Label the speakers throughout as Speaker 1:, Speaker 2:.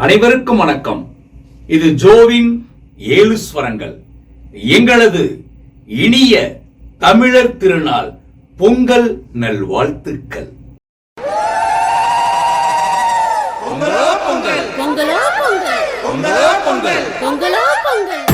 Speaker 1: அனைவருக்கும் வணக்கம். இது ஜோவின் 7 ஸ்வரங்கள். எங்களது இனிய தமிழர் திருநாள் பொங்கல் நல்வாழ்த்துக்கள்.
Speaker 2: பொங்கலோ பொங்கல்,
Speaker 3: பொங்கலோ பொங்கல்,
Speaker 2: பொங்கலோ பொங்கல்,
Speaker 3: பொங்கலோ பொங்கல்.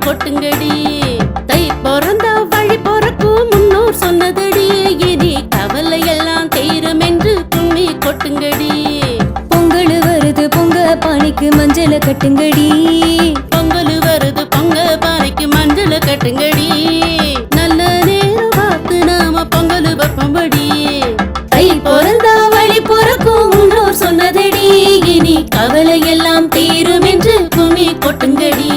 Speaker 3: கொட்டுங்கடி தை பிறந்த வழி பொறக்கும் முன்னோர் சொன்னதடி, இனி கவலை எல்லாம் தீரும் என்று கும்மி கொட்டுங்கடி.
Speaker 4: பொங்கல் வருது பொங்க பானைக்கு மஞ்சள் கட்டுங்கடி,
Speaker 3: பொங்கல் வருது பொங்க பானைக்கு மஞ்சள் கட்டுங்கடி. நல்ல நேரம் பார்த்து நாம பொங்கல் வைப்போம்படி.
Speaker 4: தை பிறந்த வழி பொறக்கும் முன்னோர் சொன்னதடி, இனி கவலை எல்லாம் தீரும் என்று கும்மி கொட்டுங்கடி.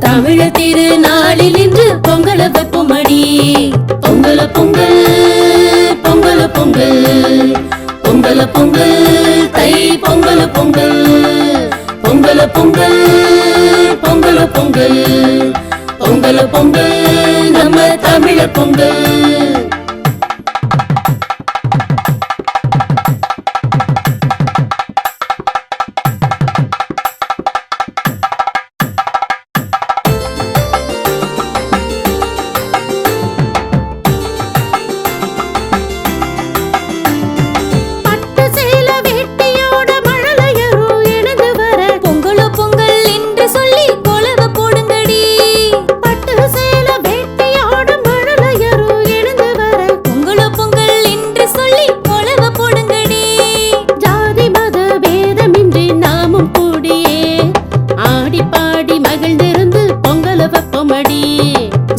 Speaker 4: தமிழ திருநாளில் இன்று பொங்கல வைப்போமடி. பொங்கல பொங்கல், பொங்கல பொங்கல், பொங்கல பொங்கல், தை பொங்கல பொங்கல், பொங்கல பொங்கல், பொங்கல பொங்கல், பொங்கல பொங்கல், நம்ம தமிழ பொங்கல்.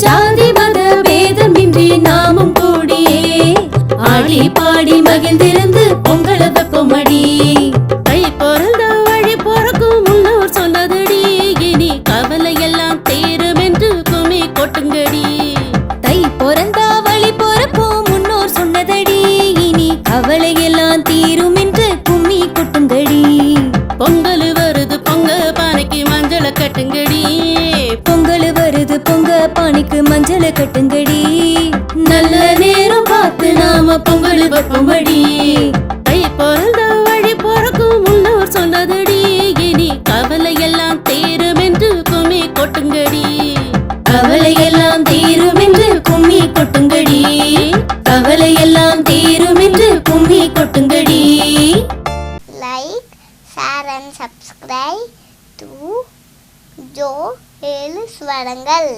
Speaker 4: ஜாதி மத பேதமின்றி நாமும் கூடியே ஆடி பாடி மகிழ்ந்திருந்து பொங்கல வைப்போமடி.
Speaker 3: தை பிறந்த வழி பொறக்கும் முன்னோர் சொன்னதடி, இனி கவலை எல்லாம் தீரும் என்று கும்மி கொட்டுங்கடி.
Speaker 4: தை பிறந்த வழி பொறக்கும் முன்னோர் சொன்னதடி, இனி கவலை எல்லாம் தீரும் என்று கும்மி கொட்டுங்கடி.
Speaker 3: பொங்கல் வருது பொங்க பானைக்கு மஞ்சள கட்டுங்கடி,
Speaker 4: பொங்கல் வருது பொங்க பானைக்கு மஞ்சள் கட்டுங்கடி. நல்ல நேரம் பார்த்து நாம பொங்கல் வைப்போம்படி.
Speaker 3: தை பிறந்த வழி பொறக்கும் முன்னோர் சொன்னதடி, இனி கவலை எல்லாம் தீரும் என்று கும்மி கொட்டுங்கடி.
Speaker 4: கவலை எல்லாம் தீரும் என்று கும்மி கொட்டுங்கடி, கவலை எல்லாம் தீரும் என்று கும்மி கொட்டுங்கடி.
Speaker 5: Like, share and subscribe to Jo 7 ஸ்வரங்கள்.